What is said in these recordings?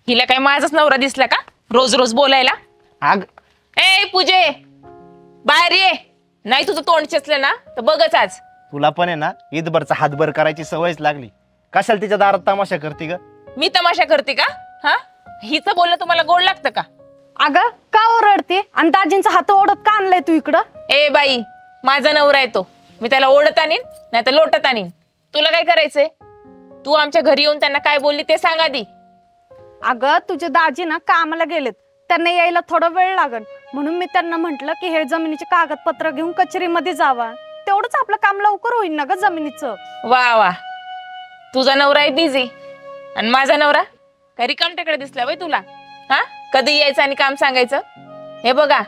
हिला काय माझाच नवरा दिसला का रोज रोज बोलायला? अग ए पूजे, बाहेर ये. नाही तुझं तोंड चेचलं ना तर बघच आज. तुला पण आहे ना ईदभरचा हातभर करायची सवयच लागली. कशाला तिच्या दारात तमाशा करते ग? मी तमाशा करते का? हा, हिचं बोलणं तुम्हाला गोड लागतं का? अगं का ओरडते आणि दाजींचा हात ओढत का आणलाय तू इकडं? ए बाई, माझा नवरा येतो, मी त्याला ओढत आणीन नाही तर लोटत आणीन. तुला काय करायचंय? तू आमच्या घरी येऊन त्यांना काय बोलली ते सांग आधी. अगं तुझे दाजी ना कामाला गेलेत, त्यांना यायला थोडा वेळ लागल, म्हणून मी त्यांना म्हंटल की हे जमिनीचे कागदपत्र घेऊन कचेरीमध्ये जावा, तेवढंच आपलं काम लवकर होईल ना ग जमिनीचं. वा वा, तुझा नवरा आहे बिझी आणि माझा नवरा काय रिकामटेकडे दिसला बाई तुला? हा, कधी यायचं आणि काम सांगायचं? हे बघा,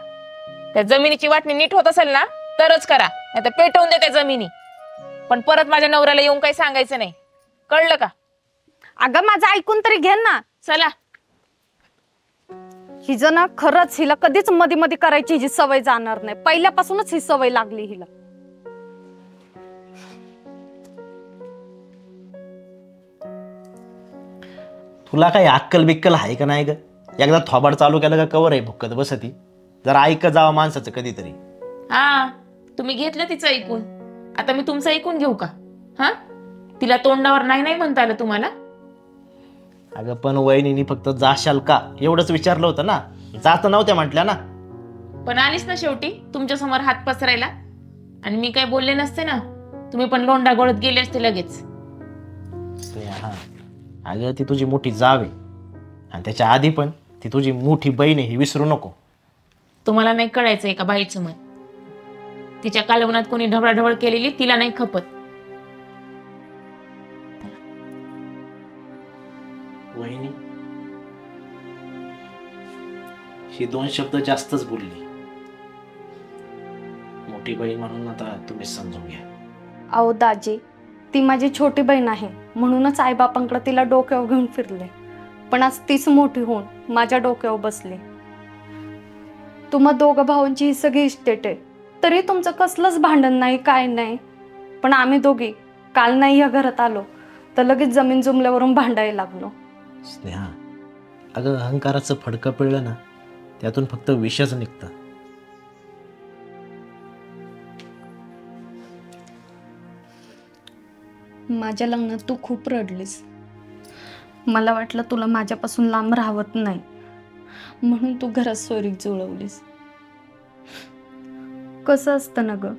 त्या जमिनीची वाटणी नीट होत असेल ना तरच करा, नाही तर पेटवून दे त्या जमिनी. पण परत माझ्या नवऱ्याला येऊन काही सांगायचं नाही, कळलं का? अगं माझं ऐकून तरी घे ना. चला. हिचं ना खरंच हिला कधीच मध्ये मध्ये करायची हिची सवय जाणार नाही, पहिल्यापासूनच ही सवय लागली हिला. तुला काही अक्कल बिक्कल आहे का नाही ग? एकदा थोबाड चालू केलं का कवर आहे भुक्कत बसती. जरा ऐक जावं माणसाचं कधीतरी. हा, तुम्ही घेतलं तिचं ऐकून, आता मी तुमचं ऐकून घेऊ का? हा, तिला तोंडावर नाही नाही म्हणता आलं तुम्हाला? अगं पण वहिनीनी फक्त जाशाल का एवढंच विचारलं होतं ना, जात नव्हत्या म्हटल्या ना. पण आलीच ना शेवटी तुमच्या समोर हात पसरायला, आणि मी काय बोलले नसते ना, तुम्ही पण लोंडा गळत गेले असते लगेच. हा, अगं ती तुझी मोठी जाव आहे आणि त्याच्या आधी पण ती तुझी मोठी बहीण आहे, ही विसरू नको. तुम्हाला नाही कळायचं एका बाईचं मन. तिच्या कालवनात कोणी ढवळाढवळ केलेली तिला नाही खपत. वहिनी ही 2 शब्द जास्तच बोलली. मोठी बहीण म्हणून आता तुम्ही समजून घ्या. अहो दाजी, ती माझी छोटी बहीण आहे म्हणूनच आईबापांकडे तिला डोक्यावर घेऊन फिरले, पण आज तीच मोठी होऊन माझ्या डोक्यावर बसली. तुम्हा दोघं भावांची ही सगळी इस्टेट आहे, तरी तुमचं कसलंच भांडण नाही, काय नाही. पण आम्ही दोघी काल नाही या घरात आलो तर लगेच जमीन जुमल्यावरून भांडायला लागलो. स्नेहा, अगं अहंकाराचं फडकं पिळलं ना त्यातून फक्त विषच निघतं. माझ्या लग्नात तू खूप रडलीस. मला वाटलं तुला माझ्यापासून लांब राहत नाही, म्हणून तू घरात सोयरीक जुळवलीस. कसं असतं ना ग,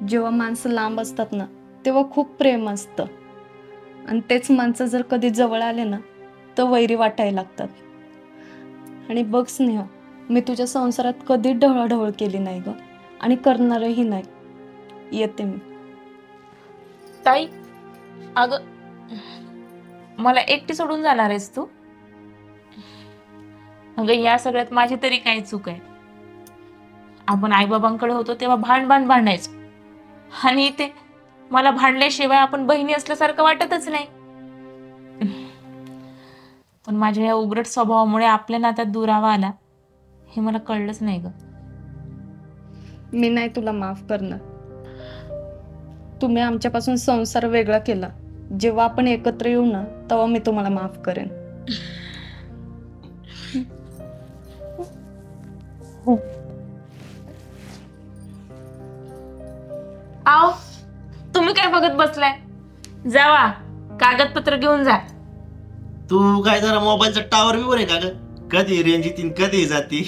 जेव्हा माणसं लांब असतात ना तेव्हा खूप प्रेम असतं, आणि तेच माणसं जर कधी जवळ आले ना तर वैरी वाटायला लागतात. आणि बघ स्नेहा, मी तुझ्या संसारात कधीच ढवळाढवळ केली नाही ग, आणि करणारही नाही. येते मी. ताई, अगं मला एकटी सोडून जाणार आहेस तू? अगं या सगळ्यात माझी तरी काय चूक आहे? आपण आईबाबांकडे होतो तेव्हा भांडायचो, आणि इथे मला भांडल्याशिवाय आपण बहिणी असल्यासारखं वाटतच नाही. पण माझ्या या उग्रट स्वभावामुळे आपल्या नात्यात दुरावा आला हे मला कळलंच नाही ग. मी नाही तुला माफ करणार. तुम्ही आमच्यापासून संसार वेगळा केला, जेव्हा आपण एकत्र येऊ ना तेव्हा मी तुम्हाला माफ करेन. आओ, तुम्ही काय बघत बसलाय? जावा कागदपत्र घेऊन जा. तू काय जरा मोबाईलचा टावर बिवर आहे का ग? कधी रेंज येते कधी जाती.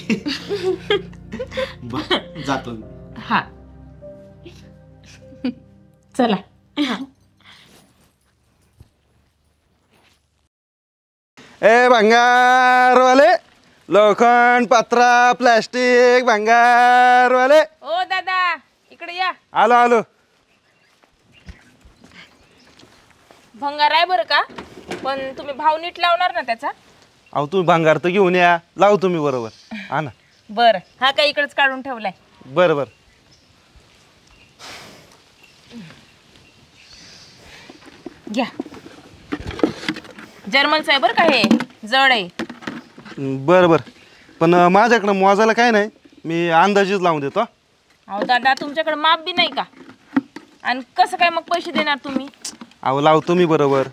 जातो मी. हा, चला. ए भंगारवाले, लोखंड, पत्रा, प्लास्टिक, भंगारवाले. ओ दादा, इकडे या. आलो आलो. भंगार आहे बरं का, पण तुम्ही भाव नीट लावणार ना त्याचा? अहो तुम्ही भंगार तर घेऊन या, लावू तुम्ही बरोबर. हा ना. बरं, हा काय इकडेच काढून ठेवलाय. बरं बरं. घ्या. जर्मनचं आहे बरं का, हे जड आहे. बरं बरं, पण माझ्याकडं मोजायला काय नाही, मी अंदाजेच लावून देतो. अहो दादा, तुमच्याकडे माप बी नाही का? आणि कसं काय मग पैसे देणार तुम्ही? अहो लावतो मी बरोबर.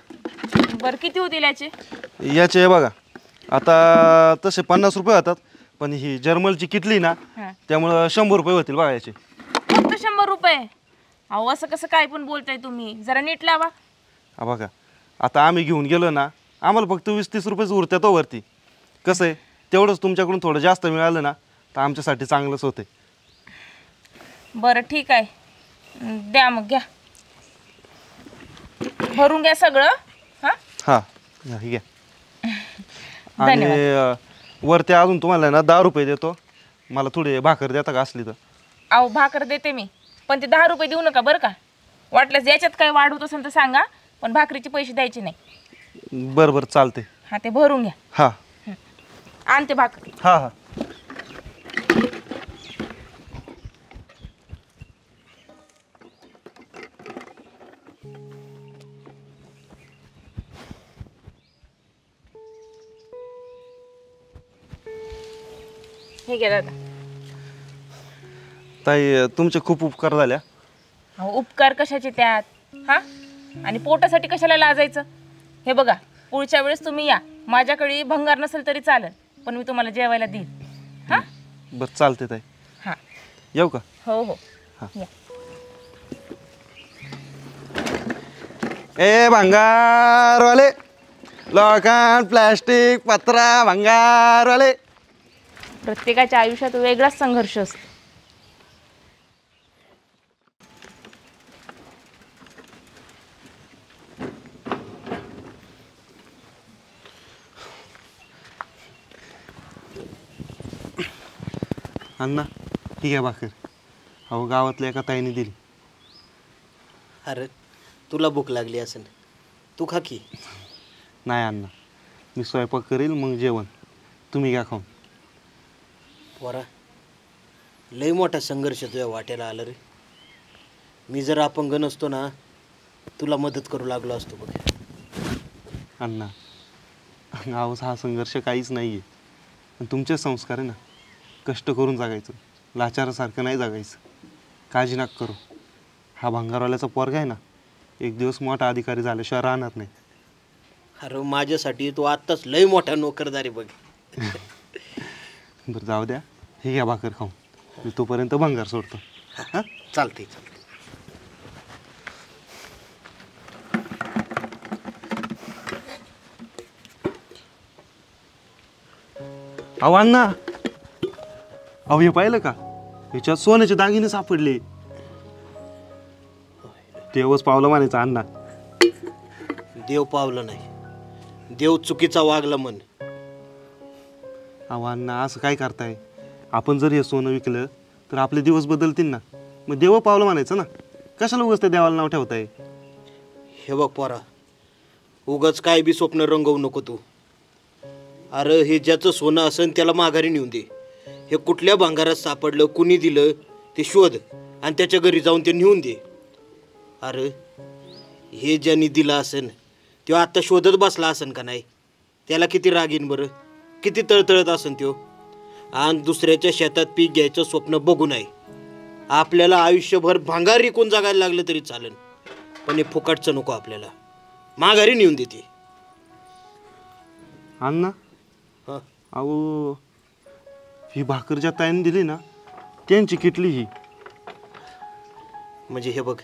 बरं, किती होतील याचे? याचे बघा, आता तसे 50 रुपये होतात, पण ही जर्मलची किटली ना हा. त्यामुळं 100 रुपये होतील बघा याचे. फक्त 100 रुपये? अहो असं कसं काय पण बोलताय तुम्ही, जरा नीट लावा. हा बघा, आता आम्ही घेऊन गेलो ना, आम्हाला फक्त 20-30 रुपयेच उरत्यात हो वरती. कसं आहे, तेवढंच तुमच्याकडून थोडं जास्त मिळालं ना तर आमच्यासाठी चांगलंच होते. बरं ठीक आहे, द्या मग, घ्या भरून घ्या सगळं. हा हां हे घ्या. आणि वरती अजून तुम्हाला ना 10 रुपये देतो. मला थोडी भाकर देता का असली तर? अहो भाकर देते मी, पण ते 10 रुपये देऊ नका बरं का. वाटल्यास याच्यात काही वाढ होत असेल तर सांगा, पण भाकरीचे पैसे द्यायचे नाही. बरं बरं चालते. हा ते भरून घ्या. हां आणते भाकरी. हां हां. हे घ्या दादा. ताई तुमचे खूप उपकार झाल्या. अहो उपकार कशाचे त्यात, हा? आणि पोटासाठी कशाला लाजायचं? हे बघा, पुढच्या वेळेस तुम्ही या, माझ्याकडे भंगार नसेल तरी चालेल, पण मी तुम्हाला जेवायला देईन. हा बरं चालते ताई. हा येऊ का? हो हो या. ए भंगारवाले, लोकांना प्लॅस्टिक पत्रा भंगारवाले. प्रत्येकाच्या आयुष्यात वेगळाच संघर्ष असतो. अण्णा ठीक आहे भाकर. अहो गावातल्या एका ताईने दिली. अरे तुला भूक लागली असेल, तू खा की. नाही अण्णा, मी स्वयंपाक करेल मग जेवण, तुम्ही घ्या खाऊन. पोरा, लई मोठा संघर्ष तुझ्या वाट्याला आलं रे. मी जर अपंग नसतो ना, तुला मदत करू लागलो असतो बघ. अण्णा गावाचा हा संघर्ष काहीच नाही आहे. तुमचे संस्कार आहे ना, कष्ट करून जगायचं, लाचारासारखं नाही जगायचं. काळजी नका करू. हा भंगारवाल्याचा पोरगा आहे ना, एक दिवस मोठा अधिकारी झाल्याशिवाय राहणार नाही. अरे माझ्यासाठी तू आत्ताच लई मोठा नोकरदारी बघ. बरं जाऊ द्या, हे घ्या भाकर खाऊन. मी तोपर्यंत भंगार सोडतो. हां चालते चालते. अहो अण्णा, अहो हे पाहिलं का, ह्याच्यात सोन्याचे दागिने सापडले. देवच पावलं म्हणायचं अण्णा. देव पावलं नाही, देव चुकीचा वागला म्हण. अहो अण्णा असं काय करताय? आपण जर हे सोनं विकलं तर आपले दिवस बदलतील ना. मग देव पावलं म्हणायचं ना. कशाला उगाच त्या देवाला नाव ठेवताय? हे बघ पोरा, उगाच काय बी स्वप्न रंगवू नको तू. अरे हे ज्याचं सोनं असेल त्याला माघारी नेऊन दे. हे कुठल्या भांगारात सापडलं, कुणी दिलं ते शोध आणि त्याच्या घरी जाऊन ते नेऊन दे. अरे हे ज्यांनी दिलं असेल तो आत्ता शोधत बसला असेल का नाही? त्याला किती राग येईन बरं, किती तळतळत असेल तो. आणि दुसऱ्याच्या शेतात पीक घ्यायचं स्वप्न बघू नये. आपल्याला आयुष्यभर भांगार विकून जगायला लागलं तरी चालेल, पण हे फुकटचं नको आपल्याला. माघारी नेऊन देते. अण्णा हां अहो ही भाकर ज्या ताईने दिली ना, त्यांची किटली ही. म्हणजे हे बघ,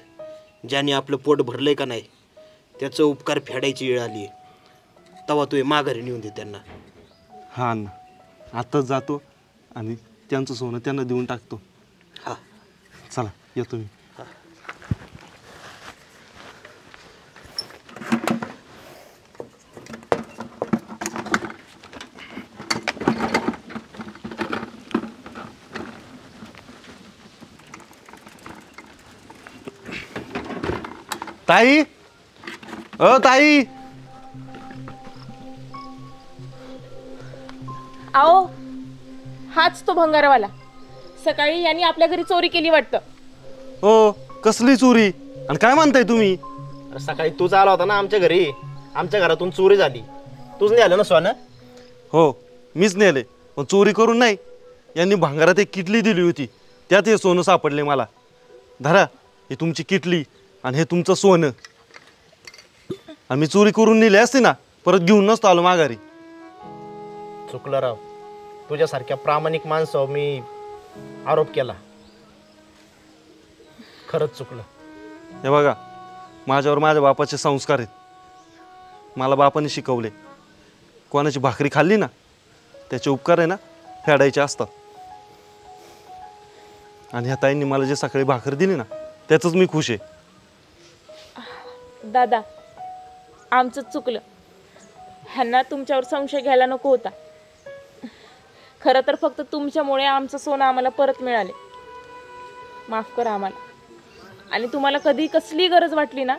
ज्याने आपलं पोट भरलंय का नाही त्याचं उपकार फेडायची वेळ आली आहे. तेव्हा तू हे माघारी नेऊन दे त्यांना. हा अण्णा, आत्ताच जातो आणि त्यांचं सोनं त्यांना देऊन टाकतो. हा चला येतो मी. ताई, ओ ताई. आओ, हाच तो भंगारवाला. सकाळी यांनी आपल्या घरी चोरी केली वाटतं. हो, कसली चोरी आणि काय म्हणताय तुम्ही? अरे सकाळी तूच आला होता ना आमच्या घरी. आमच्या घरातून चोरी झाली. तूच नाही आलं ना सोनं? हो मीच नेले, पण चोरी करून नाही. यांनी भांगारात एक किटली दिली होती, त्यात हे सोनं सापडले मला. धरा, हे तुमची किटली आणि हे तुमचं सोनं. आणि मी चोरी करून नेली असते ना, परत घेऊन नसतो आलो माघारी. चुकलं राव. तुझ्यासारख्या प्रामाणिक माणसावर मी आरोप केला. खरंच चुकलं. हे बघा, माझ्यावर माझ्या बापाचे संस्कार आहेत. मला बापाने शिकवले, कोणाची भाकरी खाल्ली ना त्याचे उपकार आहे ना फेडायचे असतात. आणि ह्या ताईंनी मला जे सकाळी भाकर दिली ना त्याचंच मी खुश आहे. दादा, आमचं चुकलं. ह्यांना तुमच्यावर संशय घ्यायला नको होता. खरं तर फक्त तुमच्यामुळे आमचं सोनं आम्हाला परत मिळाले. माफ करा आम्हाला. आणि तुम्हाला कधी कसली गरज वाटली ना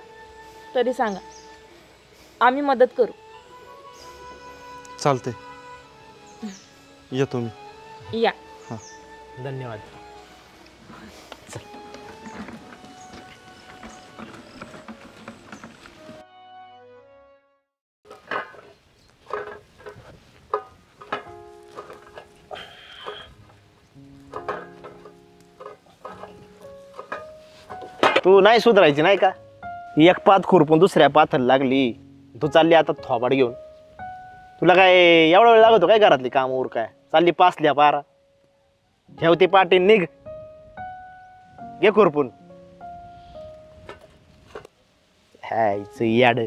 तरी सांगा, आम्ही मदत करू. चालते, येतो मी. या. धन्यवाद. तू नाही सुधारायची नाही का? एक पात खुरपून दुसऱ्या पाथाला लागली. तू चालली आता थोबाड घेऊन. तुला काय एवढा वेळ लागतो काय घरातली काम उर काय? चालली पासल्या पारा. ठेवते पाटी निघ. घे खुरपून. हायच याड.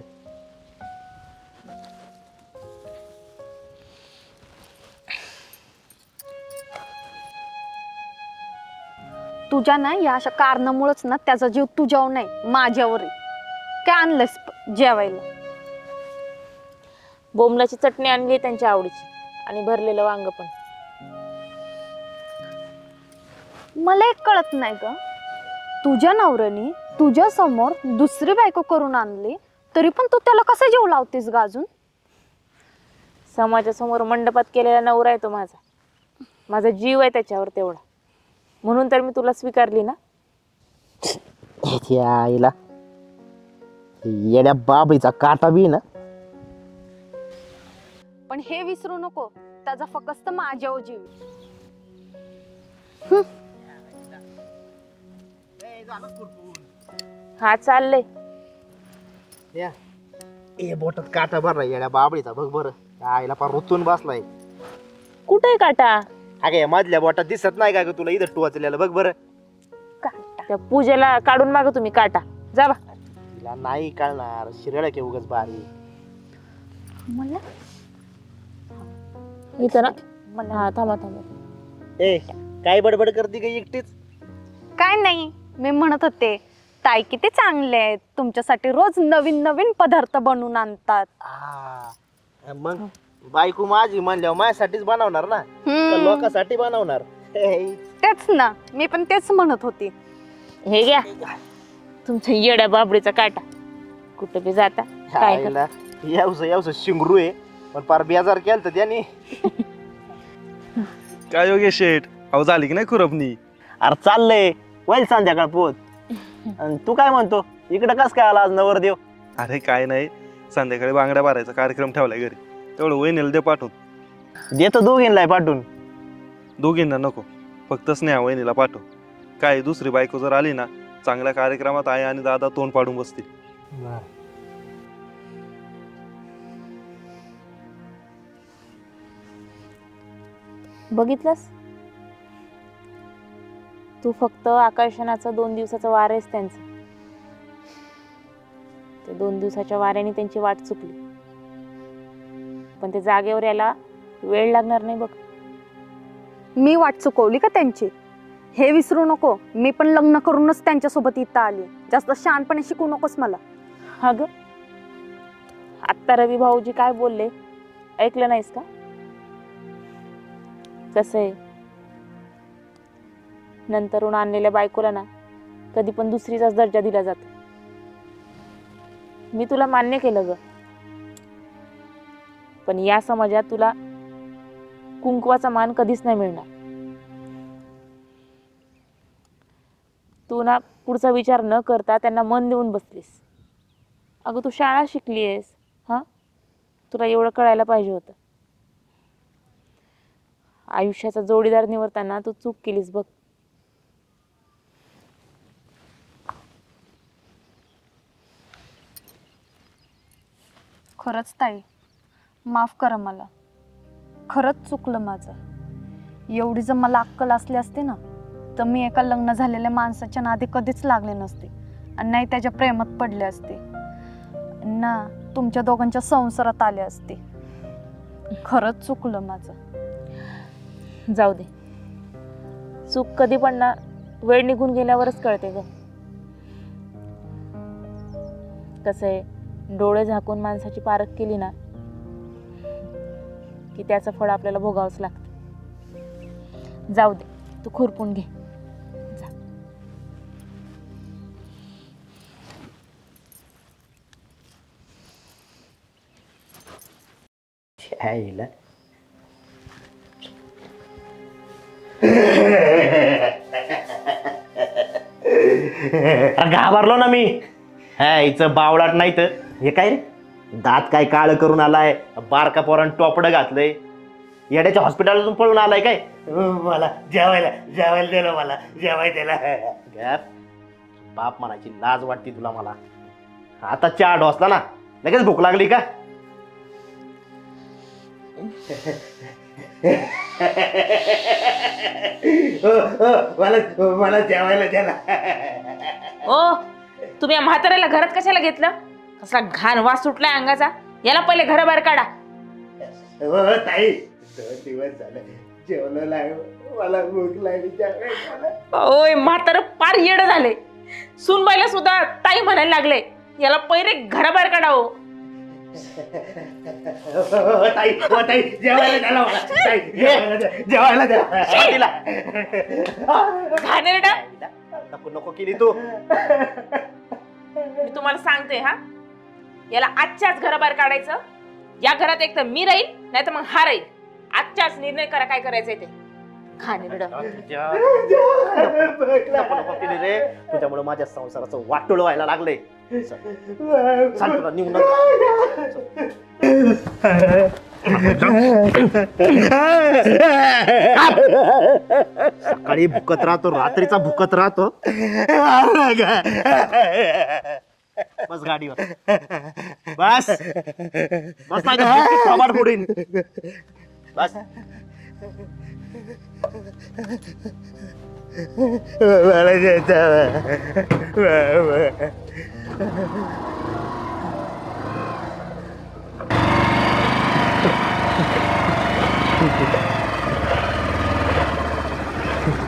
तुझ्या ना या अशा कारणामुळेच ना त्याचा जीव तुझ्यावर नाही माझ्यावर आहे. काय आणलंस जेवायला? बोंबलाची चटणी आणली त्यांच्या आवडीची आणि भरलेलं वांग पण. मला एक कळत नाही ग, तुझ्या नवऱ्याने तुझ्या समोर दुसरी बायको करून आणली तरी पण तू त्याला कसं जीव लावतेस ग अजून? समाजासमोर मंडपात केलेला नवरा आहे तो माझा. माझा जीव आहे त्याच्यावर तेवढा. म्हणून तर मी तुला स्वीकारली ना. आईला येड्या बाबीचा काटा बी ना. पण हे विसरू नको, त्याचा फक्त माझ्यावर जीव. हा चाललंय. ए बोटात काटा भरला येड्या बाबळीचा. बघ बरं, आईला पार रुतून बसलाय. कुठे काटा? अगे मधल्या बोटात दिसत नाही का ग तुला? इथं टोचलेलं बघ बरं. त्या पूजेला काढून माग तुम्ही काटा. जा बा. तिला नाही कळणार. शिरळ के उगच बारी. मला इथं ना. हा थांबा थांबा. ए काय बडबड करते का एकटीच? काय नाही, मी म्हणत होते ताई किती चांगले आहेत, तुमच्यासाठी रोज नवीन नवीन पदार्थ बनवून आणतात. मग बायको माझी म्हणल्यावर माझ्यासाठीच बनवणार ना, का लोकांसाठी बनवणार? तेच ना, मी पण तेच म्हणत होती. हे घ्या तुमच्या येड्या बाबडीचा काटा. कुठं बी जाता काय करता? यावस शिंगरू आहे पण पार बेजार केलं तर त्याने. काय योगेश शेठ, अहो झाली की नाही खुरपणी? अरे चाललंय वैल संध्याकाळ पोत. आणि तू काय म्हणतो इकडं कस काय आला आज नवरदेव? अरे काय नाही, संध्याकाळी बांगड्या भरायचा कार्यक्रम ठेवलाय घरी, तेवढं वहिनीला दे पाठवून. देतो दोघींना पाठवून. दोघींना नको, फक्त स्नेहा वहिनीला पाठव. काय दुसरी बायको जर आली ना, चांगल्या कार्यक्रमात आई आणि दादा तोंड पाडून बसतील. बघितलंस, तू फक्त आकर्षणाचा 2 दिवसाचा वार आहेस त्यांचं. ते 2 दिवसाच्या वाऱ्याने त्यांची वाट चुकली, पण ते जागेवर यायला वेळ लागणार नाही बघ. मी वाट चुकवली का त्यांची? हे विसरू नको, मी पण लग्न करूनच त्यांच्यासोबत इथं आली. जास्त शहाणपणे शिकू नकोस मला. अगं आत्ता रवी भाऊजी काय बोलले ऐकलं नाहीस का? कसं आहे, नंतरून आणलेल्या बायकोला ना कधी पण दुसरीचाच दर्जा दिला जातो. मी तुला मान्य केलं ग, पण या समाजात तुला कुंकवाचा मान कधीच नाही मिळणार. तू ना पुढचा विचार न करता त्यांना मन देऊन बसलीस. अगं तू शाळा शिकली आहेस, हा, तुला एवढं कळायला पाहिजे होतं. आयुष्याचा जोडीदार निवडताना तू चूक केलीस बघ. खरंच ताई, माफ करा मला. खरंच चुकलं माझं. एवढी जर मला अक्कल असली असते ना तर मी एका लग्न झालेल्या माणसाच्या नादी कधीच लागले नसते आणि नाही त्याच्या प्रेमात पडले असते ना तुमच्या दोघांच्या संसारात आले असते. खरंच चुकलं माझं. जाऊ दे, चूक कधी पण ना वेळ निघून गेल्यावरच कळते ग. कसं आहे, डोळे झाकून माणसाची पारख केली ना की त्याचं फळ आपल्याला भोगावंच लागतं. जाऊ दे, तू खुरपून घे. जा. छाईला घाबरलो ना मी. हिचं बावळाट नाही तर हे काय रे, दात काय काळ करून आलाय, बारका पोरान टोपडं घातलंय, येड्याच्या हॉस्पिटलमधून पळून आलाय काय. मला जेवायला जेवायला दिलं, मला जेवायला दिलं. बाप म्हणायची लाज वाटते तुला. मला आता चहा ढोसला ना लगेच भूक लागली का. मला जेवायला द्याला. ओ, तुम्ही या म्हाताऱ्याला घरात कशाला घेतलं? कसला घाण वास सुटलाय अंगाचा. याला पहिले घराबाहेर काढा. ताई 2 दिवस झाले जेवलं नाही, मला भूक लागली. ओय, म्हातारं पार येडं झाले. सुनबाईला सुद्धा ताई म्हणायला लागले. याला पहिले घराबाहेर काढा. हो ताई जेवायला द्याला मला. जेवायला द्या. घाणेरडा. नको नको केली तू. मी तुम्हाला सांगते हा, याला आजच्याच घराबाहेर काढायचं. या घरात एक तर मी राहील, नाही तर मग हा राहील. आजच्याच निर्णय करा काय करायचंय ते. घाणेरडा. नको केली रे, तुझ्यामुळे माझ्या संसाराचं वाटोळ व्हायला लागले. निघून सकाळी भुकत राहतो, रात्रीचा भुकत राहतो. बस गाडीवर बस बस. माझ्या फोडीन बस.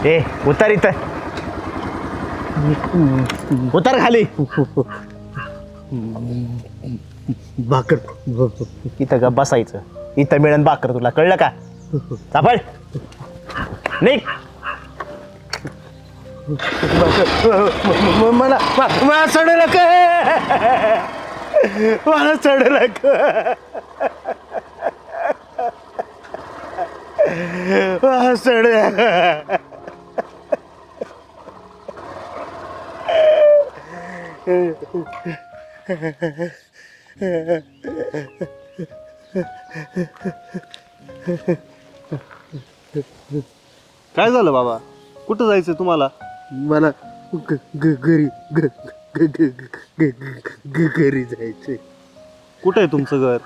ए उतर इथं, उतर खाली. भाकर इथं ग बसायचं. इथं मिळेल भाकर तुला, कळलं का. सापड निघ. मला चढू नका, मला चढू नका. चढ काय झालं बाबा, कुठं जायचं तुम्हाला? मला घरी घरी जायचंय. कुठं आहे तुमचं घर?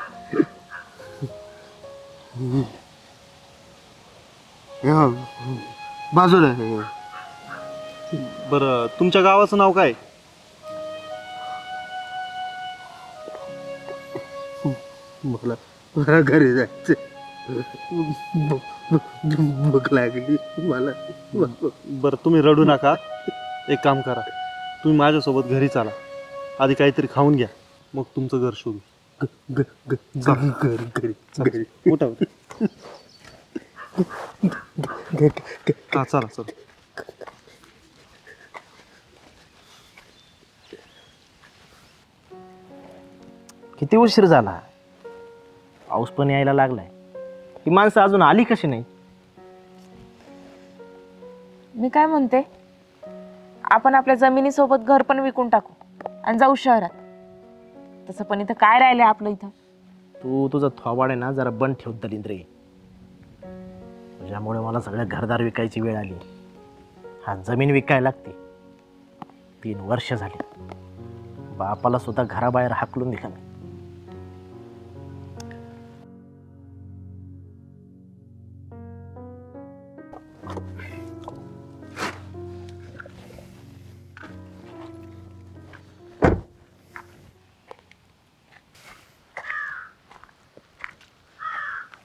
बाजूला. बरं, तुमच्या गावाचं नाव काय? मला घरी जायचं, भूक लागली मला. बरं, तुम्ही रडू नका. एक काम करा, तुम्ही माझ्यासोबत घरी चाला. आधी काहीतरी खाऊन घ्या, मग तुमचं घर शोधू. घरी कुठं? हा, चला चला. किती उशीर झाला, पाऊस पण यायला लागलाय. ही माणसं अजून आली कशी नाही? मी काय म्हणते, आपण आपल्या जमिनीसोबत घर पण विकून टाकू आणि जाऊ शहरात. तसं पण इथं काय राहिलंय आपलं इथं. तू तुझा थोबाड आहे ना जरा बंद ठेव दलिंद्रे. त्यामुळे मला सगळं घरदार विकायची वेळ आली. हा जमीन विकायला लागते. 3 वर्ष झाली, बापाला सुद्धा घराबाहेर हाकलून दिलं मी.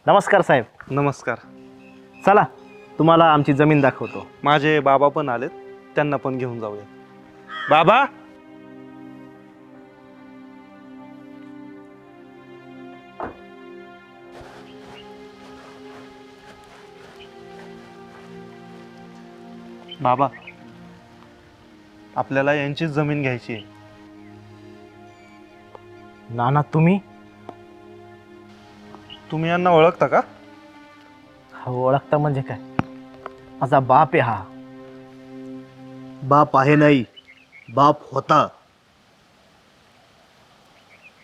नमस्कार साहेब. नमस्कार. चला तुम्हाला आमची जमीन दाखवतो. माझे बाबा पण आलेत, त्यांना पण घेऊन जाऊया. बाबा, बाबा, आपल्याला यांचीच जमीन घ्यायची आहे. नाना तुम्ही तुम्ही यांना ओळखता का? ओळखता म्हणजे काय? माझा बाप आहे हा. बाप आहे नाही, बाप होता.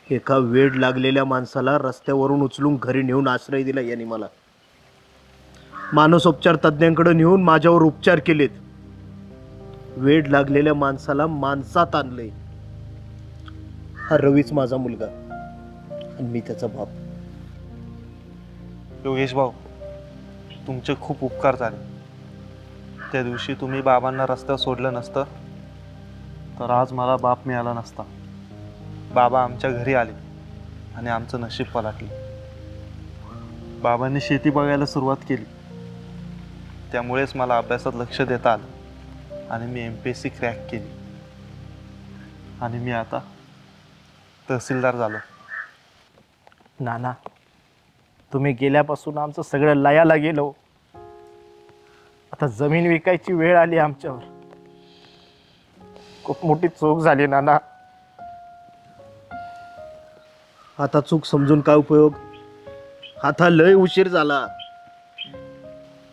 एका वेड लागलेल्या माणसाला रस्त्यावरून उचलून घरी नेऊन आश्रय दिला यांनी मला. मानसोपचार तज्ज्ञांकडे नेऊन माझ्यावर उपचार केलेत. वेड लागलेल्या माणसाला माणसात आणलंय. हा रवीच माझा मुलगा आणि मी त्याचा बाप. योगेश भाऊ, तुमचे खूप उपकार झाले. त्या दिवशी तुम्ही बाबांना रस्त्यावर सोडलं नसतं तर आज मला बाप मिळाला नसता. बाबा आमच्या घरी आले आणि आमचं नशीब पलटलं. बाबांनी शेती बघायला सुरुवात केली, त्यामुळेच मला अभ्यासात लक्ष देता आलं आणि मी MPSC क्रॅक केली आणि मी आता तहसीलदार झालो. नाना तुम्ही गेल्यापासून आमचं सगळं लयाला गेलो. आता जमीन विकायची वेळ आली आमच्यावर. खूप मोठी चूक झाली नाना. आता चूक समजून काय उपयोग? आता लय उशीर झाला.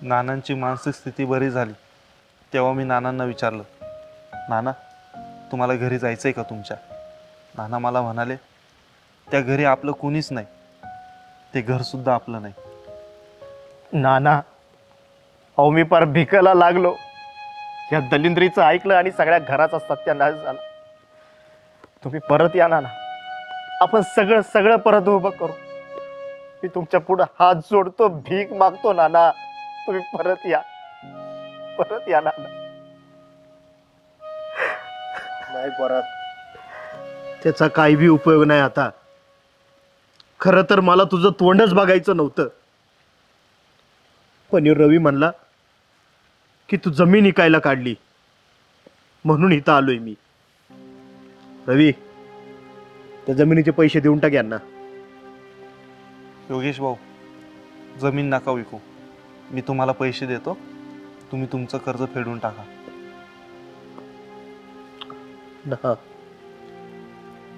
नानांची मानसिक स्थिती बरी झाली तेव्हा मी नानांना विचारलं, नाना तुम्हाला घरी जायचं आहे का तुमच्या? नाना मला म्हणाले, त्या घरी आपलं कुणीच नाही, ते घरसुद्धा आपलं नाही. नाना अहो मी पार भिकायला लागलो. या दलिंद्रीचं ऐकलं आणि सगळ्या घराचा सत्यानाश झाला. तुम्ही परत या नाना, आपण सगळं सगळं परत उभं करू. मी तुमच्या पुढे हात जोडतो, भीक मागतो नाना, तुम्ही परत या, परत या नाना. नाही परत, त्याचा काही बी उपयोग नाही आता. खरं तर मला तुझं तोंडच बघायचं नव्हतं, पण रवी म्हणला की तू जमीन विकायला काढली म्हणून इथं आलोय मी. रवी, त्या जमिनीचे पैसे देऊन टाक यांना. योगेश भाऊ, जमीन नका विकू, मी तुम्हाला पैसे देतो, तुम्ही तुमचं कर्ज फेडून टाका. हा,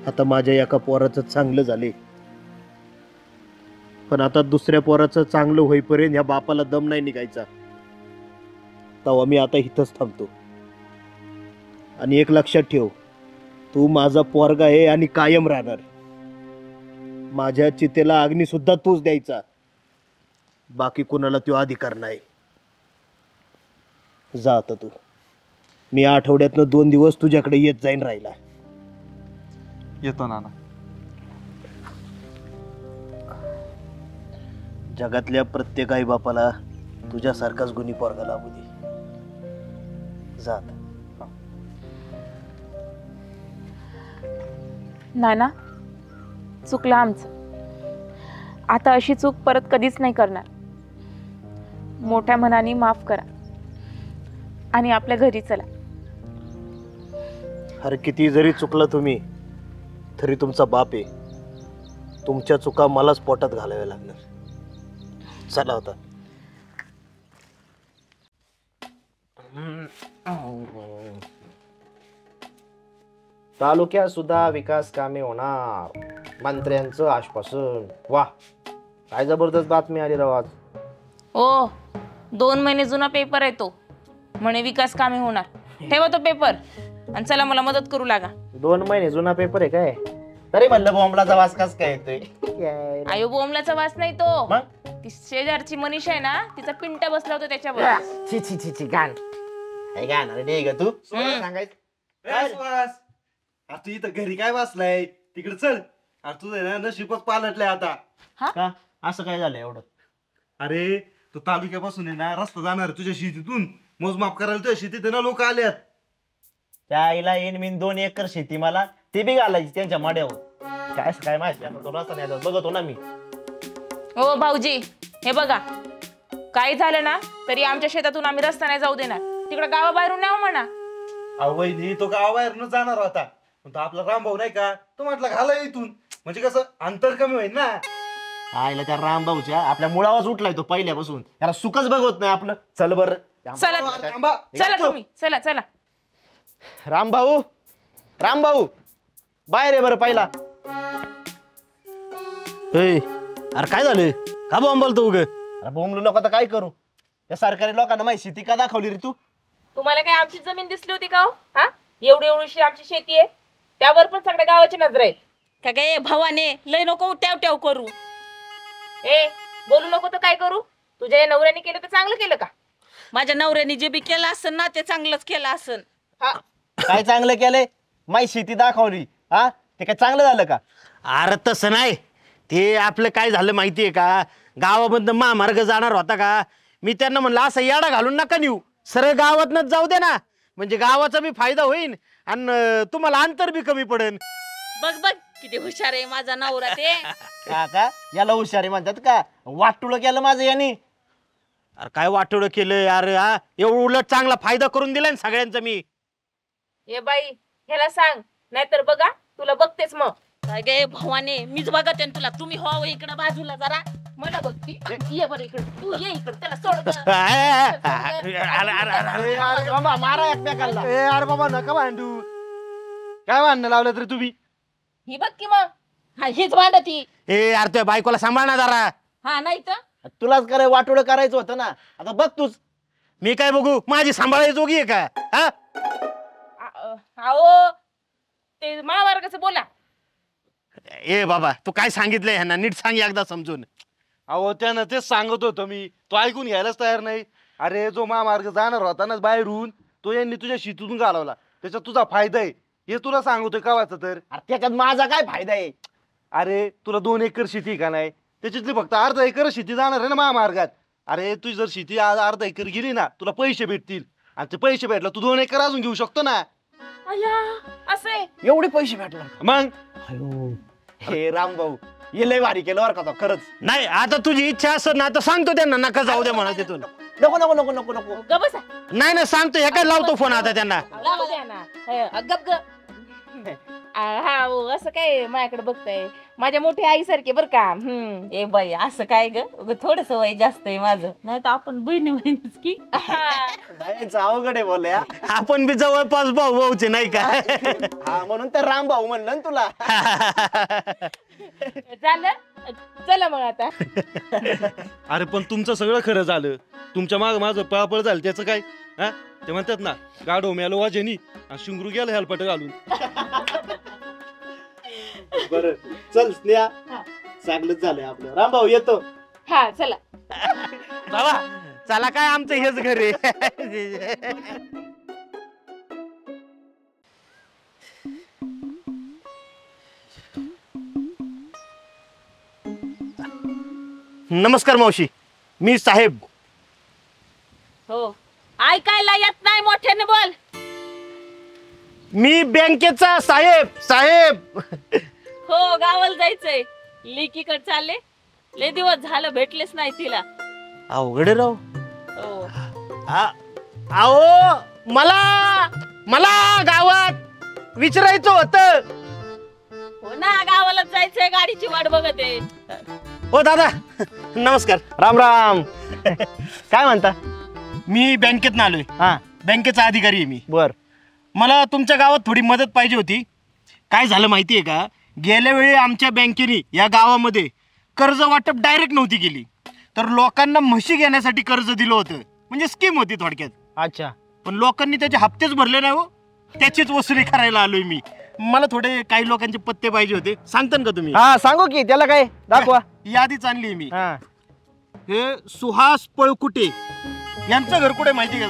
आता माझ्या एका पोराचं चांगलं झाले, पण आता दुसऱ्या पोराचं चांगलं होईपर्यंत या बापाला दम नाही निघायचा. तेव्हा मी आता इथंच थांबतो. आणि एक लक्षात ठेव, तू माझा पोरगा आहे आणि कायम राहणार. माझ्या चितेला अग्नी सुद्धा तूच द्यायचा, बाकी कोणाला तो अधिकार नाही. जा आता तू. मी आठवड्यातनं 2 दिवस तुझ्याकडे येत जाईन राहिला. येतो नाना. जगातल्या प्रत्येक आई बापाला तुझ्यासारखाच गुणी पोरगा लाभू दे. जा आता. नाना, चुकलं आमचं. आता अशी चूक परत कधीच नाही करणार. मोठ्या मनाने माफ करा आणि आपल्या घरी चला. अरे किती जरी चुकलं तुम्ही तरी तुमचा बाप आहे. तुमच्या चुका मलाच पोटात घालाव्या लागणार. चला होता. तालुक्यात सुद्धा विकास कामे होणार, मंत्र्यांचं आश्वासन. वा, काय जबरदस्त बातमी आली राव आज. ओ, 2 महिने जुना पेपर आहे तो, म्हणे विकास कामे होणार. ठेवा तो पेपर आणि चला मला मदत करू लागा. 2 महिने जुना पेपर आहे काय? तरी म्हणलं बॉम्बलाचा वास कस काय येतोय? आयो, बोमलाचा वास नाही तो. मग? ती शेजारची मनीषा आहे ना, तिचा पिंटा बसला होता त्याच्यावर. छी छी छी छी, गाण काय गाणार नाही ग तू? सांगायचं तू इथं घरी काय बसलाय? तिकडे चल. अरे तुझं ना नशीबच पालटलंय आता. का असं काय झालं एवढं? अरे तू तालुक्यापासून आहे ना रस्ता जाणार तुझ्या शेतीतून, मोजमाप करायला तुझ्या शेतीत ना लोक आल्यात. त्या आईला येईन मी 2 एकर शेती, मला ती बी घालायची त्यांच्या माड्यावर. काय काय माहिती, रस्ता नाही बघतो ना मी. हो भाऊजी, हे बघा, काही झालं ना तरी आमच्या शेतातून आम्ही रस्ता नाही जाऊ देणार. तिकडे गावाबाहेरून नाही हो म्हणा. वहिनी तो गावाबाहेरनं जाणार होता, पण तो आपला रामभाऊ नाही का, तो म्हटलं घाला इथून, म्हणजे कसं अंतर कमी होईल ना. आईला त्या रामभाऊच्या आपल्या मुळावाच उठलाय तो पहिल्यापासून, त्याला सुखच बघत नाही आपलं. चल बर चला थांबा. चला तुम्ही, चला चला. रामभाऊ, रामभाऊ बाहेर आहे बरं पहिला. अरे काय झालं? का बॉम्ब बोलतो उग? अरे बोंबलू नको तर काय करू, या सरकारी लोकांना माहिती शेती का दाखवली रे तू? तुम्हाला काय आमची जमीन दिसली होती का हो? हा, एवढी एवढीशी आमची शेती आहे, त्यावर पण सगळ्या गावाची नजर आहे. का गे भवाने, लय नको ट्याव ट्याव करू. ए, बोलू नको तर काय करू? तुझ्या या नवऱ्याने केलं तर चांगलं केलं का? माझ्या नवऱ्याने जे बी केलं असन ना ते चांगलंच केलं असन. हा, काय चांगलं केलंय? माई शेती दाखवली, हा ते काय चांगलं झालं का? अरे तसं नाही, ते आपलं काय झालं माहितीये का, गावामधनं महामार्ग जाणार होता का, मी त्यांना म्हणलं असं याडा घालून नका नेऊ, सरळ गावातनच जाऊ दे ना, म्हणजे गावाचा बी फायदा होईल आणि तुम्हाला अंतर बी कमी पडेल. बघ बघ किती हुशार आहे माझा नवरा ते. का याला हुशारी म्हणतात का? वाटुळं केलं माझं यांनी. अरे काय वाटोळं केलं यार, हा एवढं उलट चांगला फायदा करून दिलाय ना सगळ्यांचा मी. ये बाई, ह्याला सांग, नाहीतर बघा तुला बघतेच मग. काय गे भवाने, मीच बघते ना तुला. तुम्ही हो इकडे बाजूला जरा. मला बघती, ये बरं इकडे, तू ये इकडे, त्याला सोड गं. अरे बाबा मारा एकमेकांना. अरे बाबा नका भांडू, काय भांडणं लावलं तरी तुम्ही? ही बघ की मग. हा हीच भांडती. ए यार तुझ्या बायकोला सांभाळ ना जरा. हा नाही तर तुलाच कराय वाटोळं करायचं होतं ना, आता बघ तूच. मी काय बघू, माझी सांभाळायची जोगी आहे का? हा अहो, ते महामार्गाचं बोला. ए बाबा, तू काय सांगितलंय ह्यांना नीट सांग एकदा समजून. अहो त्यानं तेच सांगत होतो मी, तो ऐकून घ्यायलाच तयार नाही. अरे जो महामार्ग जाणार होता ना बाहेरून, तो यांनी तुझ्या शेतीतून घालवला, त्याच्यात तुझा फायदा आहे हे तुला सांगतोय कावाचं तर. अरे त्याच्यात माझा काय फायदा आहे? अरे तुला 2 एकर शेती का नाही, त्याच्यातली फक्त अर्धा एकर शेती जाणार आहे ना महामार्गात. अरे तुझी जर शेती आज अर्धा एकर गेली ना, तुला पैसे भेटतील, आणि ते पैसे भेटला तू 2 एकर अजून घेऊ शकतो ना. अय्या, असं आहे. एवढे पैसे भेटणार? मग अयो, हे रामभाऊ हे लय भारी केलं बरं का तो, खरंच. नाही आता तुझी इच्छा असं ना तर सांगतो त्यांना, नका जाऊ दे म्हणा तिथून. नको नको नको नको नको. ग बसा. नाही नाही सांगतो, हे काय लावतो फोन आता त्यांना. लावू द्या ना. गप ग. हा हो, असं काय माझ्याकडे बघताय, माझ्या मोठ्या आई सारखे बर का. ए बाई असं काय ग, थोडस वय जास्त आहे माझं. नाही तर आपण बहिणी बहिणीच की. जायचं अवघड आहे बोल या. आपण बी जवळपास भाऊ भाऊचे नाही का. हा म्हणून तर रामभाऊ म्हणलं ना तुला. झालं, चला मग आता. अरे पण तुमचं सगळं खरं झालं, तुमच्या माग माझं पळापळ झालं, त्याचं काय? हा ते म्हणतात ना, गाडो मेलो वाजेनी आणि शिंगरू गेलं हेलपट घालून. बरं चल स्नेहा, चांगलंच झालंय आपलं. रामभाऊ येतो. हा चला. बाबा चला, काय आमचं हेच घर आहे. नमस्कार मावशी, मी साहेब. हो, ऐकायला येत नाही, मोठ्याने बोल. मी बँकेचा साहेब. साहेब हो, गावाला जायचंय, लेकीकडे चालले. लय दिवस झालं भेटलेच नाही तिला. अवघड राव. हो, अहो मला गावात विचारायचं होतं. हो ना, गावाला जायचंय, गाडीची वाट बघत आहे. हो दादा नमस्कार. राम राम. काय म्हणता? मी बँकेत आलोय. हा बँकेचा अधिकारी आहे मी. बर. मला तुमच्या गावात थोडी मदत पाहिजे होती. काय झालं माहिती आहे का, गेल्या वेळी आमच्या बँकेने या गावामध्ये कर्ज वाटप डायरेक्ट नव्हती केली, तर लोकांना म्हशी घेण्यासाठी कर्ज दिलं होतं, म्हणजे स्कीम होती थोडक्यात. अच्छा. पण लोकांनी त्याचे हप्तेच भरले नाही हो, त्याचीच वसुली करायला आलोय मी. मला थोडे काही लोकांचे पत्ते पाहिजे होते, सांगता का तुम्ही? हा सांगू की, त्याला काय दाखवा. यादीच आणली मी. हा हे सुहास पळकुटे यांचं घर कुठे माहिती का?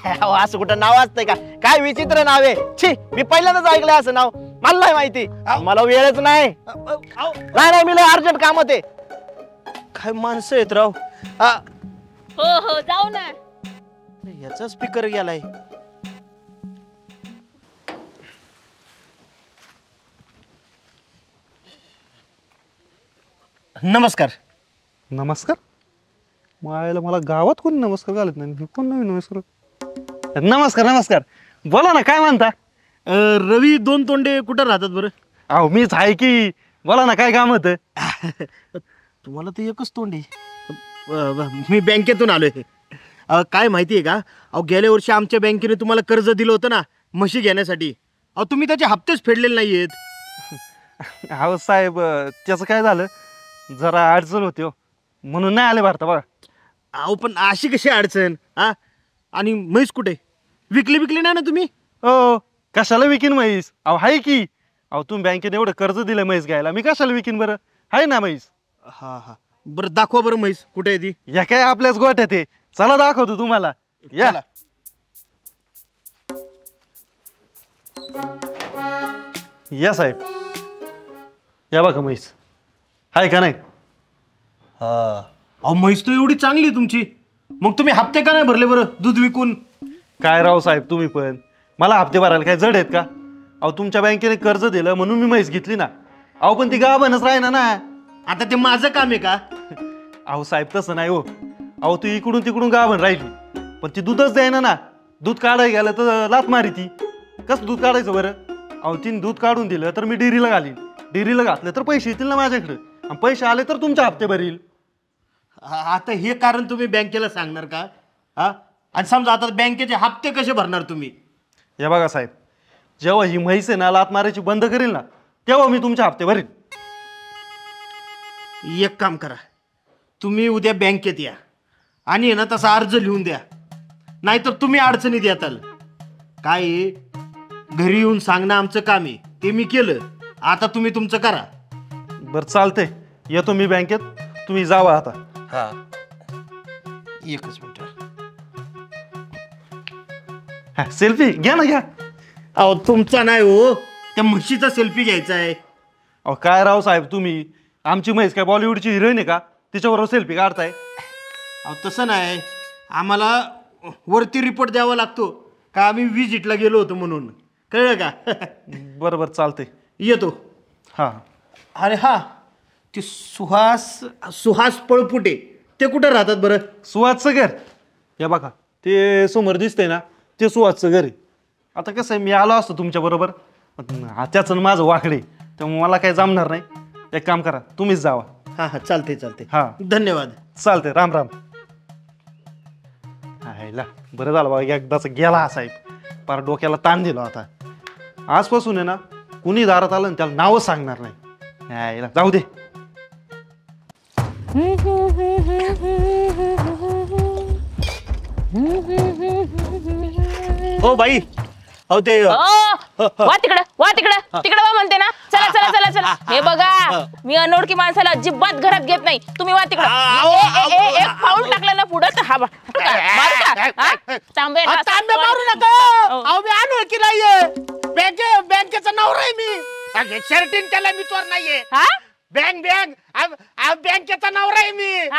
अहो, असं कुठं नाव असतंय का? काय विचित्र नाव आहे. छी, मी पहिल्यांदाच ऐकलंय असं नाव. मला नाही माहिती, मला वेळच नाही. नाही मी लय अर्जंट कामात आहे. काय माणसं आहेत राव. हो हो, जाऊ ना. याचा स्पीकर गेलाय. नमस्कार, नमस्कार? मायला मला गावात कोणी नमस्कार घालत नाही, मी कोण नवीन नमस्कार? नमस्कार नमस्कार, बोला ना, काय म्हणता? रवी दोन तोंडे कुठं राहतात बरं? अहो मीच आहे की, बोला ना, काय काम होतं? तुम्हाला तर एकच तोंड आहे. मी बँकेतून आलोय. काय माहिती आहे का, अहो गेल्या वर्षी आमच्या बँकेने तुम्हाला कर्ज दिलं होतं ना म्हशी घेण्यासाठी. अहो तुम्ही त्याचे हप्तेच फेडलेले नाही आहेत. अहो साहेब, त्याचं काय झालं, जरा अडचण होती हो, म्हणून नाही आले भारता बघा. अहो पण अशी कशी अडचण? आणि म्हैस कुठे? विकली नाही ना तुम्ही? हो, कशाला विकीन म्हैस? अहो आहे की. अहो तुम्ही बँकेने एवढं कर्ज दिलं म्हैस घ्यायला, मी कशाला विकीन बरं? आहे ना म्हैस. हा बरं दाखवा बरं म्हैस कुठे आहे ती. या काय आपल्याच गोठ्यात आहे, चला दाखवतो तुम्हाला, या. चला. या साहेब, या बघा म्हैस, आहे का नाही? अहो म्हैस तर एवढी चांगली आहे तुमची, मग तुम्ही हप्ते का नाही भरले बरं दूध विकून? काय राव साहेब तुम्ही पण, मला हप्ते भरायला काय जड आहेत का? अहो तुमच्या बँकेने कर्ज दिलं म्हणून मी म्हैस घेतली ना. अहो पण ती गाभणच राहीना ना. आता ते माझं काम आहे का? अहो साहेब तसं नाही हो. अहो ती इकडून तिकडून गाभण राहिली, पण ती दूधच द्यायना ना. दूध काढायला गेलं तर लात मारी ती. कसं दूध काढायचं बरं? अहो तिने दूध काढून दिलं तर मी डेअरीला घालीन, डेअरीला घातलं तर पैसे येतील ना माझ्याकडे, आणि पैसे आले तर तुमचे हप्ते भरील. आता हे कारण तुम्ही बँकेला सांगणार का? आणि समजा आता बँकेचे हप्ते कसे भरणार तुम्ही? हे बघा साहेब, जेव्हा ही म्हैस आहे ना लात मारायची बंद करेल ना, तेव्हा मी तुमचे हप्ते भरील. एक काम करा, तुम्ही उद्या बँकेत या आणि ना तसा अर्ज लिहून द्या, नाहीतर तुम्ही अडचणीत येताल. काय आहे, घरी येऊन सांगणं आमचं काम आहे, ते मी केलं. आता तुम्ही तुमचं करा. बरं चालतंय, येतो मी बँकेत, तुम्ही जावा आता. हा एकच मिनिट. हा सेल्फी घ्या ना, घ्या. अहो तुमचा नाही हो, त्या म्हशीचा सेल्फी घ्यायचा आहे. अहो काय राव साहेब तुम्ही, आमची म्हैस काय बॉलिवूडची हिरोईन आहे का, तिच्याबरोबर सेल्फी काढताय? अहो तसं नाही, आम्हाला वरती रिपोर्ट द्यावा लागतो का आम्ही विजिटला गेलो होतो म्हणून, कळलं का? बरं बरं चालतंय, येतो. हां. अरे हा, ते सुहास पळपुटे ते कुठं राहतात बरं? सुहासचं घर, या बघा ते समोर दिसतंय ना, ते सुहासचं घर आहे. आता कसं आहे, मी आलो असतो तुमच्या बरोबर, त्याचं माझं वाकडे, त्यामुळे मला काही जमणार नाही. एक काम करा, तुम्हीच जावा. हा चालते. हां धन्यवाद. चालतंय, राम राम. आयला बरं झालं बाबा, एकदाच गेला हा साहेब, पार डोक्याला ताण दिला आता. आजपासून आहे ना, कुणी दारात आलं ना त्याला नावच सांगणार नाही. आयला जाऊ दे. हो बाई, अहो ते वा तिकडं वा म्हणते ना. चला. हे बघा, मी अनोळखी माणसाला अजिबात घरात घेत नाही. तुम्ही वा तिकडं. एक पाऊल टाकलं ना पुढं तर हा मारू का? तांबे मारू नका. अहो मी अनोळखी नाहीये, बँकेचा नवरा आहे मी. शर्टीन त्याला मी चोर नाहीये. बँकेचा नवरा आहे मी.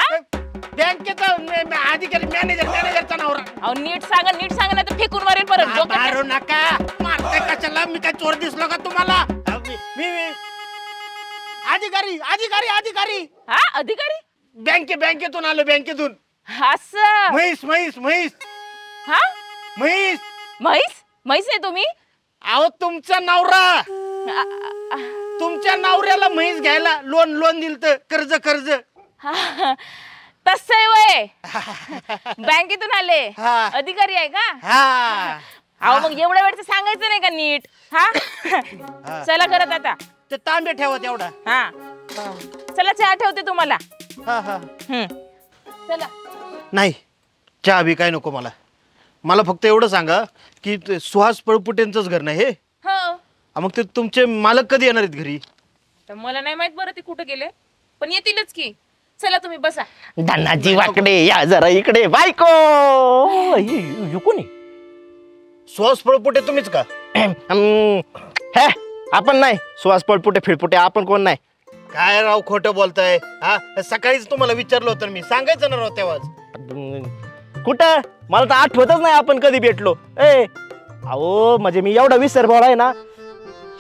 बँकेचा अधिकारी, मॅनेजरचा नवरा. अहो नीट सांगा ना, तर फेकून मारेल परत. मारू नका. मारते कशाला? मी काय चोर दिसलो का तुम्हाला? मी अधिकारी. हा अधिकारी? बँकेतून आलो, बँकेतून. असं म्हैस. हा म्हैस म्हैस आहे तुम्ही? अहो तुमचा नवरा, तुमच्या नवऱ्याला म्हैस घ्यायला लोन दिलत, कर्ज. तसं वय बँकेतून आले, हा. अधिकारी आहे का? हा. अहो मग एवढ्या वेळचं सांगायचं नाही का नीट? हा चला करत आता. ते तांबे ठेवा तेवढा. हा चला, चहा ठेवते तुम्हाला. हा. चला. नाही, चहा बी काय नको मला फक्त एवढं सांगा की सुहास पळपुटेंचंच घर नाही हे? हो. मग ते तुमचे मालक कधी येणार आहेत घरी? तर मला नाही माहित बरं ते कुठे गेले, पण येतीलच की. चला तुम्ही बसा. धनाजी वाकडे, या जरा इकडे. बायको कोणी? सुहास पळपुटे तुम्हीच का? आपण नाही. सुहास पळपुटे फिरपुटे आपण कोण नाही. काय राव खोटं बोलताय? सकाळीच तुम्हाला विचारलं होतं मी, सांगायचं ना राव तेव्हाच. कुठं? मला तर आठवतच नाही आपण कधी भेटलो. अहो म्हणजे मी एवढा विसरभाव आहे ना,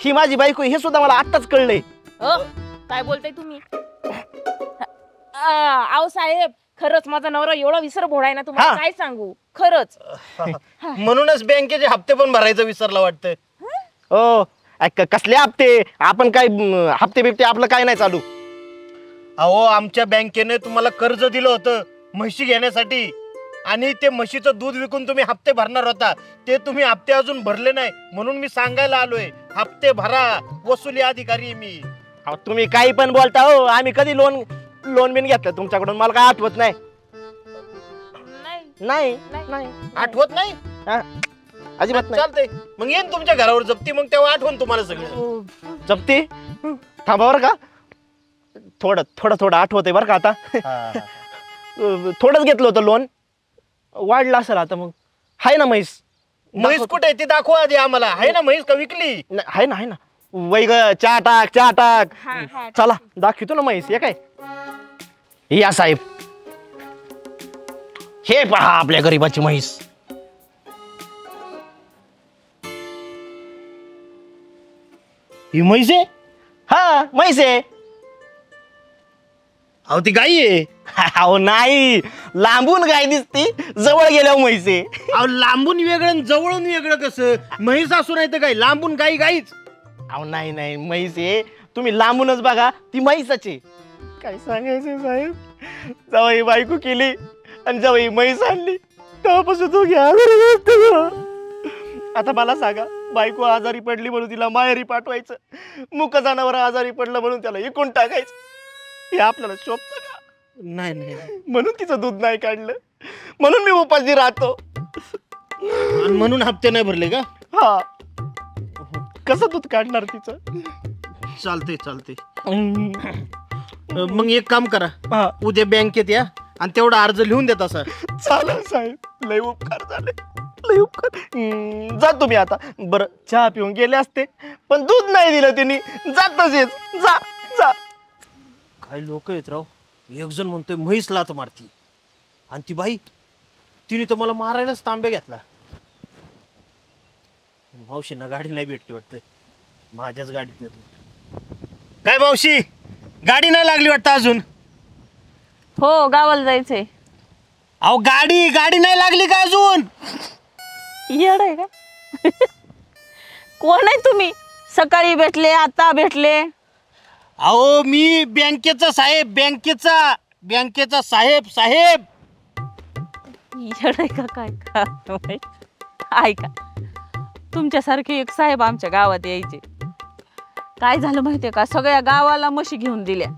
ही माझी बायको हे सुद्धा मला आत्ताच कळलंय. काय बोलताय तुम्ही? आहो साहेब, खरंच माझा नवरा एवढा विसर भोळा आहे ना, तुम्हाला हा. काय सांगू. खरंच म्हणूनच बँकेचे हप्ते पण भरायचं विसरला वाटतं. हो कसले हप्ते? आपण काय हप्ते बिप्ते आपलं काय नाही चालू. अहो आमच्या बँकेने तुम्हाला कर्ज दिलं होतं म्हशी घेण्यासाठी, आणि ते म्हशीचं दूध विकून तुम्ही हप्ते भरणार होता. ते तुम्ही हप्ते अजून भरले नाही, म्हणून मी सांगायला आलोय हप्ते भरा. वसुली अधिकारी आहे मी. अहो, तुम्ही काही पण बोलता हो. आम्ही कधी लोन बिन घेतलं तुमच्याकडून? मला काय आठवत नाही. नाही. नाही आठवत नाही? हा, अजिबात नाही. चालतंय, मग येईन तुमच्या घरावर जप्ती, मग तेव्हा आठवण तुम्हाला सगळं. जप्ती? थांबा बरं का, थोडं आठवतंय बरं का आता. थोडंच घेतलं होतं लोन, वाढलं असेल आता. मग आहे ना म्हैस? म्हैस कुठे आहे ती दाखवा आधी आम्हाला. आहे ना म्हैस का विकली? आहे ना वै ग, चहा टाक. चला दाखवतो ना म्हैस. हे काय, या साहेब, हे पहा आपल्या गरीबाची म्हैस. ही म्हैस आहे? हा म्हैस आहे. अहो ती गाई आहे. अहो नाही, लांबून गाय दिसती, जवळ गेल्यावर म्हैस आहे. अहो लांबून वेगळं आणि जवळून वेगळं कसं? म्हैस असू नाही तर काय, लांबून गाईच. अहो नाही म्हैस आहे. तुम्ही लांबूनच बघा, ती म्हैसच आहे. काय सांगायचं साहेब, जेव्हा ही बायको केली आणि जेव्हा ही म्हैस आणली तेव्हापासून तो घ्या. आता मला सांगा, बायको आजारी पडली म्हणून तिला माहेरी पाठवायचं, मुक जनावर आजारी पडलं म्हणून त्याला इकून टाकायचं, हे आपल्याला शोभतं का? नाही. म्हणून तिचं दूध नाही काढलं, म्हणून मी उपाशी राहतो. आणि म्हणून हप्ते नाही भरले का? हा, कसं दूध काढणार तिचं? चालतंय. मग एक काम करा, हा, उद्या बँकेत या आणि तेवढा अर्ज लिहून देता सर. चालेल साहेब, लय उपकार झाले, लय उपकार. जा तुम्ही आता. बरं, चहा पिऊन गेले असते, पण दूध नाही दिलं त्यांनी. जा तसेच, जा. काय लोक आहेत राव. एक जण म्हणतोय म्हैस लात मारती, आणि ती बाई तिने तर मला मारायलाच तांबे घेतला. मावशींना गाडी नाही भेटली वाटतं, माझ्याच गाडीत नेतो. काय मावशी, गाडी नाही लागली वाटतं अजून? हो, गावाला जायचंय. अहो गाडी नाही लागली का अजून? येड आहे का? कोण आहे तुम्ही? सकाळी भेटले, आता भेटले. अहो मी बँकेचा साहेब, बँकेचा साहेब. येड आहे का काय? ऐका, तुमच्यासारखे एक साहेब आमच्या गावात यायचे. काय झालं माहितीये का, सगळ्या गावाला म्हशी घेऊन दिल्या.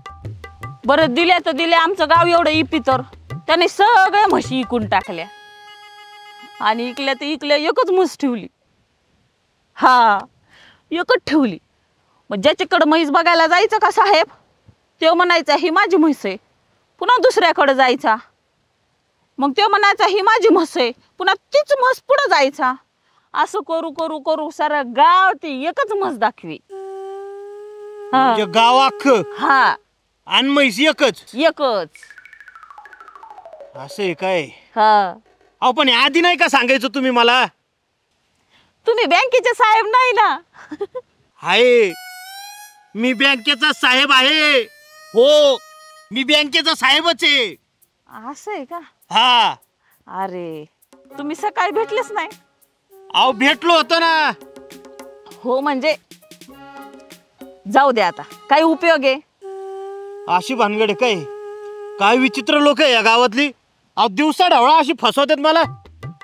बरं दिल्या तर दिल्या, आमचं गाव एवढं इपितर, त्याने सगळ्या म्हशी इकून टाकल्या. आणि इकल्या तर इकल्या, एकच म्हस ठेवली. हा, एकच ठेवली. मग ज्याच्याकडं म्हैस बघायला जायचं का साहेब, तो म्हणायचा ही माझी म्हैस आहे. पुन्हा दुसऱ्याकडे जायचा, मग तो म्हणायचा ही माझी म्हस आहे. पुन्हा तीच म्हस पुढे जायचा. असं करू सारं गाव ती एकच म्हस दाखवी. म्हणजे गाव अख्खं हा, आणि म्हैस एकच? असं आहे काय? हा. अहो पण आधी नाही का सांगायचं तुम्ही मला? तुम्ही बँकेचे साहेब नाही ना? आहे, मी बँकेचा साहेब आहे. हो, मी बँकेचा साहेबच आहे. असं आहे का? हा. अरे, तुम्ही सकाळी भेटलेच नाही. अहो भेटलो होतो ना. हो म्हणजे जाऊ दे, आता काय उपयोग आहे? अशी भानगड आहे काय विचित्र लोक आहे या गावातली. अहो दिवसा ढवळा अशी फसवतात मला.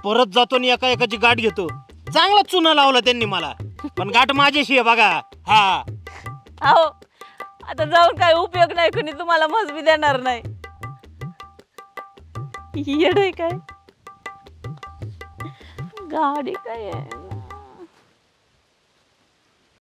परत जातो आणि एकाची गाठ घेतो. चांगला चुना लावला त्यांनी मला, पण गाठ माझ्याशी आहे बघा. हा, अहो आता जाऊन काय उपयोग नाही, कोणी तुम्हाला म्हस बी देणार नाही. येड आहे काय? गाडी काय आहे?